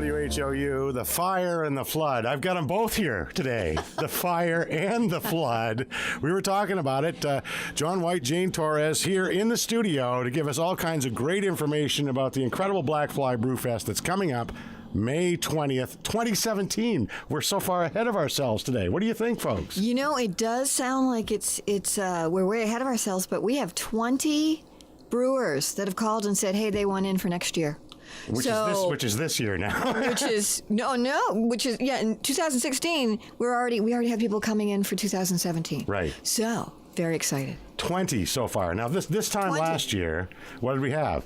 WHOU, the fire and the flood. I've got them both here today, the fire and the flood. We were talking about it. John White, Jane Torres here in the studio to give us all kinds of great information about the incredible Black Fly Brewfest that's coming up May 20th, 2017. We're so far ahead of ourselves today. What do you think, folks? You know, it does sound like we're way ahead of ourselves, but we have 20 brewers that have called and said, hey, they want in for next year. Which is this year now. in 2016 we already have people coming in for 2017. Right. So, very excited. 20 so far. Now this time 20. last year, what did we have?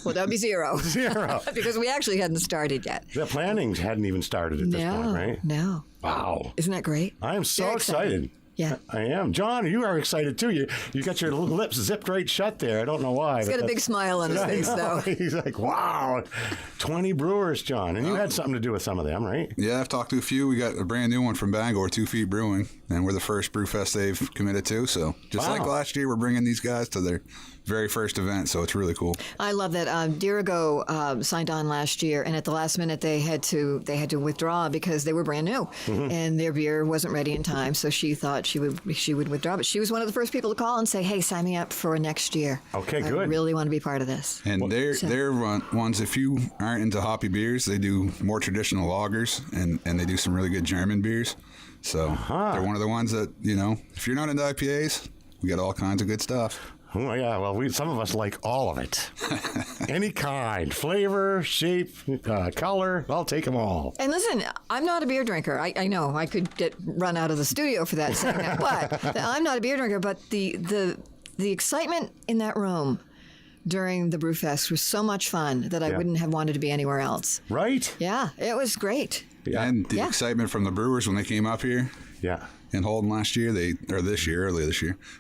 Well, that would be zero. Zero. Because we actually hadn't started yet. The planning hadn't even started at this point, right? No. Wow. Isn't that great? I am so excited. Yeah. I am. John, you are excited too. You got your lips zipped right shut there. I don't know why. He's got a big smile on his face, though. He's like, wow, 20 brewers, John. And you had something to do with some of them, right? Yeah, I've talked to a few. We got a brand new one from Bangor, 2 Feet Brewing, and we're the first brewfest they've committed to. So just like last year, we're bringing these guys to their very first event, so it's really cool. I love that. Dirigo signed on last year, and at the last minute they had to withdraw because they were brand new, and their beer wasn't ready in time. So she thought she would withdraw, but she was one of the first people to call and say, "Hey, sign me up for next year. Okay, good. I really want to be part of this." And they're ones. If you aren't into hoppy beers, they do more traditional lagers, and they do some really good German beers. So they're one of the ones that, if you're not into IPAs, we got all kinds of good stuff. Oh, yeah. Well, some of us like all of it. Any kind. Flavor, shape, color. I'll take them all. And listen, I'm not a beer drinker. I know I could get run out of the studio for that saying that, but I'm not a beer drinker. But the excitement in that room during the Brewfest was so much fun that I wouldn't have wanted to be anywhere else. Right? Yeah, it was great. Yeah. And the excitement from the brewers when they came up here. Yeah. In Holden earlier this year,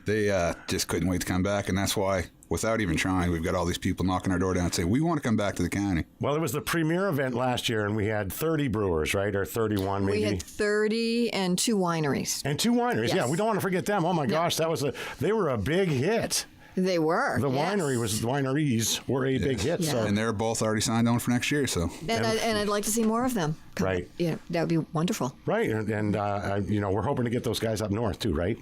they just couldn't wait to come back. And that's why, without even trying, we've got all these people knocking our door down and saying, we want to come back to the county. Well, it was the premier event last year, and we had 30 brewers, right? Or 31 maybe? We had 30 and 2 wineries. And 2 wineries, yes. Yeah. We don't want to forget them. Oh, my gosh, they were a big hit. They were. The wineries were a big hit. Yeah. So. And they're both already signed on for next year. So. And I'd like to see more of them. Right. Yeah, that would be wonderful. Right. And we're hoping to get those guys up north too, right?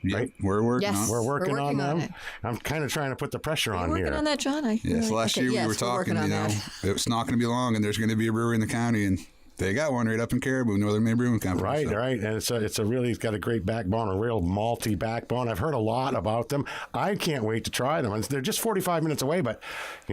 Yep. Right. We're working on. We're working on them. It. I'm kind of trying to put the pressure on here. Working on that, John? Yes. Last year we were talking. It's not going to be long, and there's going to be a brewery in the county, and they got one right up in Caribou, Northern Maine Brewing Company. Right, right. And it's got a great backbone, a real malty backbone. I've heard a lot about them. I can't wait to try them. And they're just 45 minutes away, but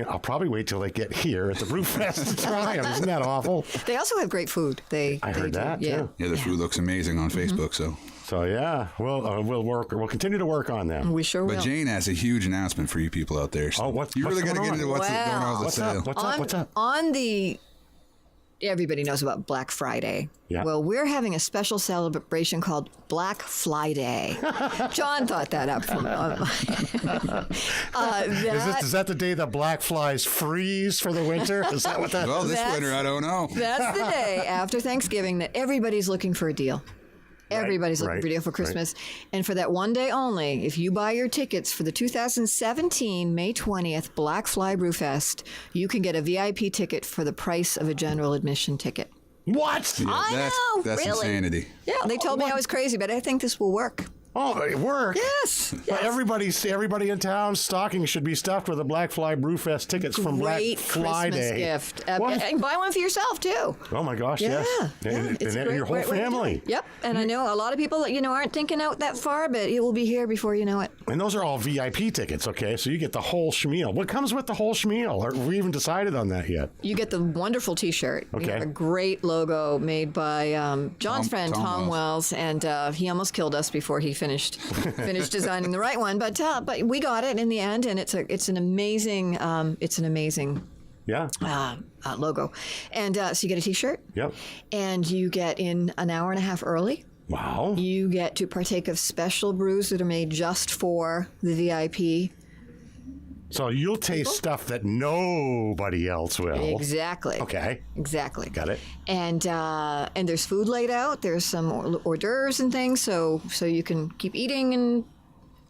I'll probably wait till they get here at the Brewfest to try them. Isn't that awful? They also have great food. I heard that, too. Yeah, the food looks amazing on Facebook, so. So, yeah, we'll continue to work on them. We sure will. But Jane has a huge announcement for you people out there. So you really got to get into what's going on with the sale. What's up? Everybody knows about Black Friday. Yeah. Well, we're having a special celebration called Black Flyday. John thought that up. Is that the day the black flies freeze for the winter? Is that what that is? Well, this winter, I don't know. That's the day after Thanksgiving that everybody's looking for a deal. Everybody's looking for a deal for Christmas. Right. And for that one day only, if you buy your tickets for the 2017 May 20th Black Fly Brewfest, you can get a VIP ticket for the price of a general admission ticket. What? Yeah, that's really insanity. Yeah, they told me I was crazy, but I think this will work. Oh, it worked. Yes. Everybody in town's stocking should be stuffed with the Black Fly Brewfest tickets from Black Flyday. Christmas gift. And buy one for yourself, too. Oh, my gosh, yes. And your whole family. Yep. And I know a lot of people aren't thinking out that far, but it will be here before you know it. And those are all VIP tickets, okay? So you get the whole schmeal. What comes with the whole schmeal? Have we even decided on that yet? You get the wonderful T-shirt. Okay. We have a great logo made by John's friend, Tom Wells, and he almost killed us before he finished designing the right one, but we got it in the end, and it's an amazing logo. And so you get a T-shirt. Yep. And you get in an hour and a half early. Wow. You get to partake of special brews that are made just for the VIP. So you'll taste stuff that nobody else will. Exactly. Okay. Exactly. Got it. And there's food laid out. There's some hors d'oeuvres and things, so you can keep eating and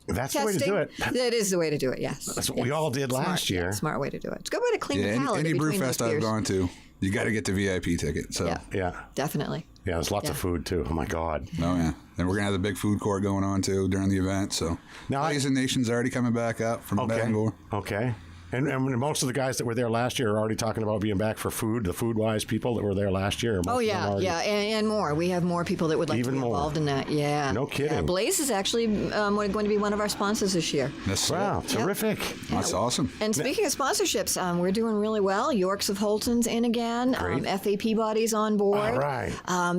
That's testing. the way to do it. That is the way to do it, yes. That's what we all did last year. Smart way to do it. It's a good way to clean the palate. Any brewfest I've gone to, you got to get the VIP ticket. So Yeah, definitely. Yeah, there's lots of food too. Oh my God. Oh yeah, and we're gonna have the big food court going on too during the event. So now, Asian Nation's already coming back up from Bangor. Okay. And most of the guys that were there last year are already talking about being back for food. The food-wise people that were there last year. Oh yeah, and more. We have more people that would like Even to be more. involved in that. Yeah. No kidding. Yeah, Blaze is actually going to be one of our sponsors this year. Wow, terrific. That's awesome. And speaking of sponsorships, we're doing really well. Yorks of Holton's in again. Great. FAP Body's on board. All right.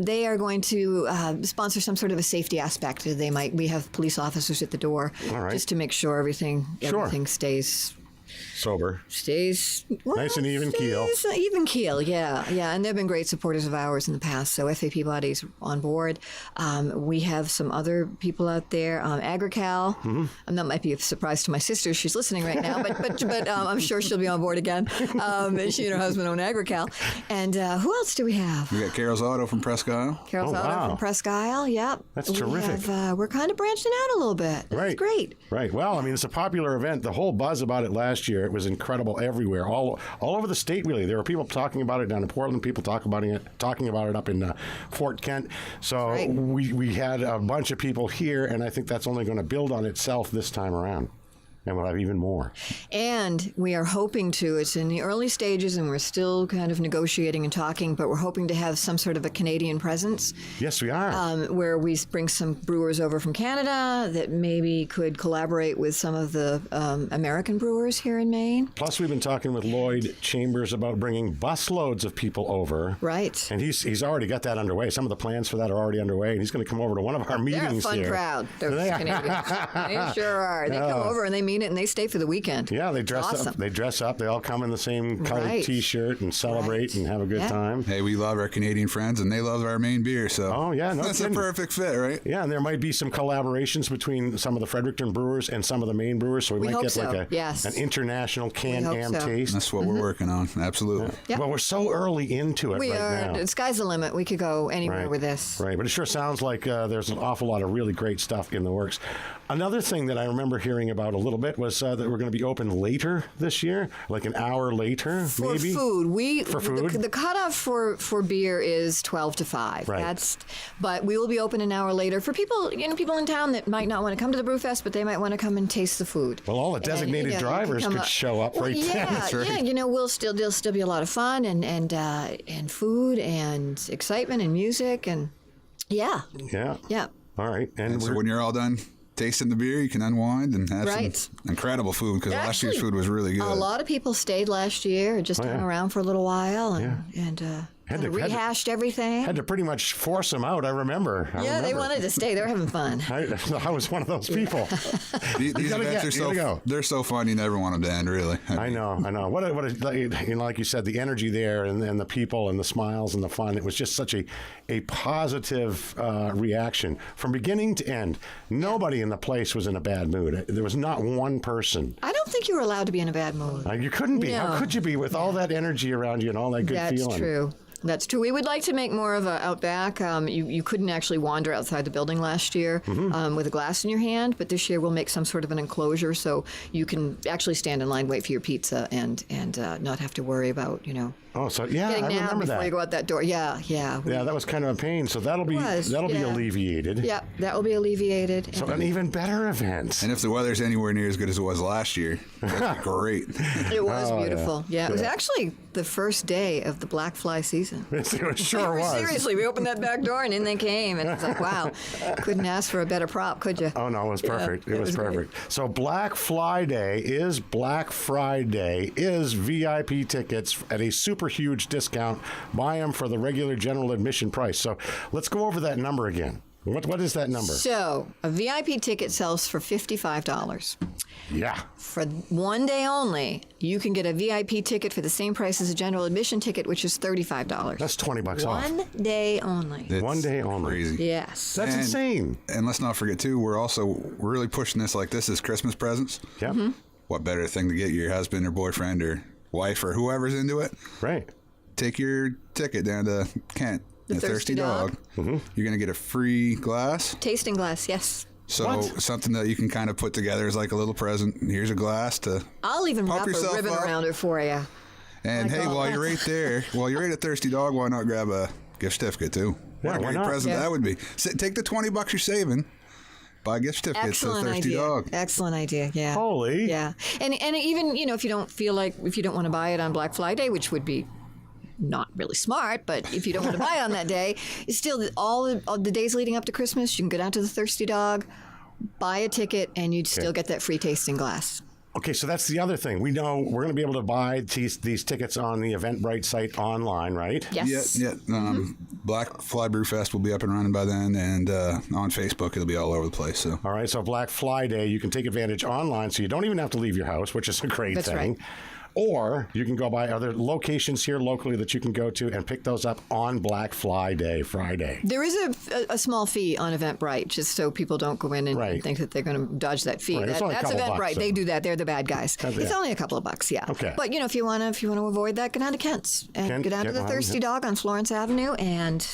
They are going to sponsor some sort of a safety aspect. We have police officers at the door just to make sure everything stays Sober. Nice and even keel. Even keel, yeah. And they've been great supporters of ours in the past. So FAP Body's on board. We have some other people out there. Agrical. And that might be a surprise to my sister. She's listening right now, but I'm sure she'll be on board again. She and her husband own Agrical. And who else do we have? We got Carol's Auto from Presque Isle. Carol's Auto from Presque Isle. Yep. That's terrific. We're kind of branching out a little bit. That's great. Right. Well, I mean, it's a popular event. The whole buzz about it last year, it was incredible everywhere, all over the state. Really, there were people talking about it down in Portland, people talking about it up in Fort Kent. So we had a bunch of people here, and I think that's only going to build on itself this time around. And we'll have even more. And we are hoping to, it's in the early stages and we're still kind of negotiating and talking, but we're hoping to have some sort of a Canadian presence. Yes, we are. Where we bring some brewers over from Canada that maybe could collaborate with some of the American brewers here in Maine. Plus, we've been talking with Lloyd Chambers about bringing busloads of people over. Right. And he's already got that underway. Some of the plans for that are already underway, and he's going to come over to one of our meetings here. They're a fun crowd, those Canadians. They sure are. They come over and they mean it, and they stay for the weekend. Yeah, they dress up. They dress up. They all come in the same colored T-shirt and celebrate and have a good time. Hey, we love our Canadian friends, and they love our Maine beer. So that's a perfect fit, right? Yeah, and there might be some collaborations between some of the Fredericton brewers and some of the Maine brewers, so we might get like an international Can-Am taste. That's what we're working on. Absolutely. Yeah. Yep. Well, we're so early into it now. The sky's the limit. We could go anywhere with this. Right, but it sure sounds like there's an awful lot of really great stuff in the works. Another thing that I remember hearing about a little bit was that we're going to be open later this year, like an hour later, maybe. For food. The cutoff for beer is 12 to 5. Right. But we will be open an hour later for people in town that might not want to come to the Brewfest, but they might want to come and taste the food. Well, all the designated drivers could show up then. That's right. Yeah, there'll still be a lot of fun and food and excitement and music and yeah. All right. And so when you're all done tasting the beer, you can unwind and have some incredible food, because last year's food was really good. A lot of people stayed last year and just hung around for a little while and rehashed everything. Had to pretty much force them out, I remember. They wanted to stay. They were having fun. I was one of those people. These events they're so fun, you never want them to end, really. I know. Like you said, the energy there and the people and the smiles and the fun, it was just such a positive reaction from beginning to end. Nobody in the place was in a bad mood. There was not one person. I don't think you were allowed to be in a bad mood. You couldn't be. No. How could you be with all that energy around you and all that good feeling? That's true. That's true. We would like to make more of a out back. You couldn't actually wander outside the building last year with a glass in your hand, but this year we'll make some sort of an enclosure so you can actually stand in line, wait for your pizza, and not have to worry about Oh, so I remember that. Before you go out that door. Yeah. That was kind of a pain. So that'll be alleviated. Yeah, that will be alleviated. So an even better event. And if the weather's anywhere near as good as it was last year, that'd be great. It was beautiful. Yeah, it was actually the first day of the Black Fly season. It sure was. Seriously, we opened that back door and in they came, and it's like, wow, couldn't ask for a better prop, could you? Oh no, it was perfect. It was perfect. Great. So Black Flyday is Black Friday is VIP tickets at a super huge discount. Buy them for the regular general admission price. So let's go over that number again. What is that number? So a VIP ticket sells for $55. Yeah. For one day only, you can get a VIP ticket for the same price as a general admission ticket, which is $35. That's $20 off. One day only. It's 1 day only. Crazy. Yes. That's insane. And let's not forget, too, we're really pushing this like this is Christmas presents. Yep. What better thing to get your husband or boyfriend or wife or whoever's into it? Right. Take your ticket down to Kent. The Thirsty Dog. You're going to get a free glass. Tasting glass, yes. So something that you can kind of put together as like a little present. Here's a glass to I'll even wrap a ribbon up. around it for you. And hey, while you're right there, while you're at Thirsty Dog, why not grab a gift certificate too? Yeah, What a why great not? present that would be. Take the $20 you're saving, buy a gift certificate to the Excellent Thirsty idea. Dog. Excellent idea. Yeah. Holy. Yeah. And even, if you don't want to buy it on Black Flyday, which would be not really smart, but if you don't want to buy it on that day, it's still all the days leading up to Christmas, you can go down to the Thirsty Dog, buy a ticket, and you'd still get that free tasting glass. Okay, so that's the other thing. We know we're going to be able to buy these tickets on the Eventbrite site online, right? Yes. Yeah. Black Fly Brewfest will be up and running by then, and on Facebook it'll be all over the place. So. All right, so Black Flyday, you can take advantage online, so you don't even have to leave your house, which is a great That's thing. right. Or you can go by other locations here locally that you can go to and pick those up on Black Flyday, Friday. There is a small fee on Eventbrite, just so people don't go in and think that they're going to dodge that fee. Right, it's only a That's couple Eventbrite. bucks, so. They do that. They're the bad guys. It's only a couple of bucks, yeah. Okay. But if you want to avoid that, go down to Kent's and go down to the Thirsty Dog on Florence Avenue and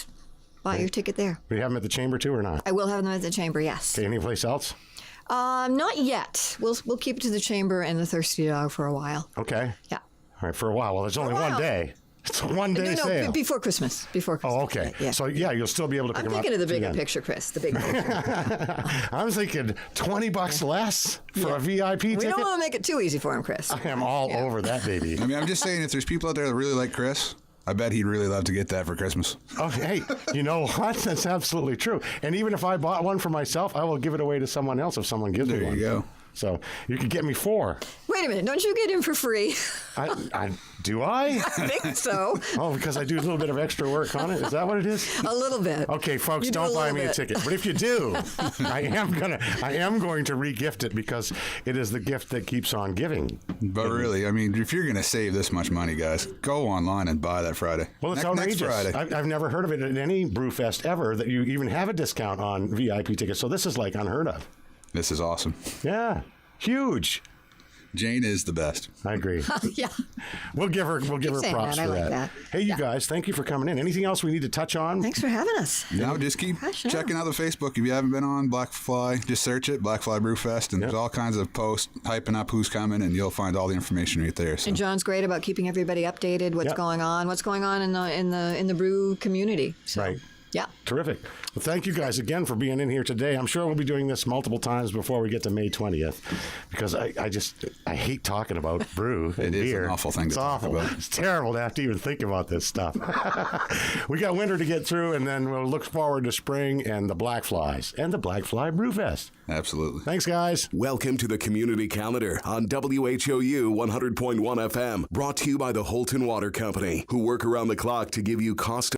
buy your ticket there. We have them at the Chamber too, or not? I will have them at the Chamber. Yes. Okay, any place else? Not yet. We'll keep it to the Chamber and the Thirsty Dog for a while. Okay. Yeah. All right, for a while. Well, there's only one day. It's a one-day sale. Before Christmas. Oh, okay. Yeah. So, you'll still be able to pick I'm them up. thinking of the bigger again. picture, Chris. The big picture. I'm thinking $20 less for a VIP ticket. We don't want to make it too easy for him, Chris. I am all over that, baby. I mean, I'm just saying, if there's people out there that really like Chris, I bet he'd really love to get that for Christmas. Okay, you know what? That's absolutely true. And even if I bought one for myself, I will give it away to someone else if someone gives me one. There you go. So you could get me 4. Wait a minute. Don't you get him for free? Do I? I think so. Oh, because I do a little bit of extra work on it. Is that what it is? A little bit. Okay, folks, You do don't a buy little me a bit. ticket. But if you do, I am going to re-gift it because it is the gift that keeps on giving. But really, I mean, if you're going to save this much money, guys, go online and buy that Friday. Well, it's Next outrageous. Friday. I've never heard of it at any Brewfest ever that you even have a discount on VIP tickets. So this is like unheard of. This is awesome. Yeah, huge. Jane is the best. I agree. Yeah. We'll give her saying props that. I for like that. that. Hey, you Yeah. guys, thank you for coming in. Anything else we need to touch on? Thanks for having us. Now just keep Sure. checking out the Facebook. If you haven't been on Black Fly, just search it, Black Fly Brewfest, and there's all kinds of posts hyping up who's coming, and you'll find all the information right there. So. And John's great about keeping everybody updated. What's going on in the brew community. So, Right. Yeah. Terrific. Well, thank you guys again for being in here today. I'm sure we'll be doing this multiple times before we get to May 20th because I hate talking about brew and It is beer. an awful thing It's to talk awful. about. It's terrible to have to even think about this stuff. We got winter to get through, and then we'll look forward to spring and the Black Flies and the Black Fly Brewfest. Absolutely. Thanks, guys. Welcome to the Community Calendar on WHOU 100.1 FM. Brought to you by the Holton Water Company, who work around the clock to give you cost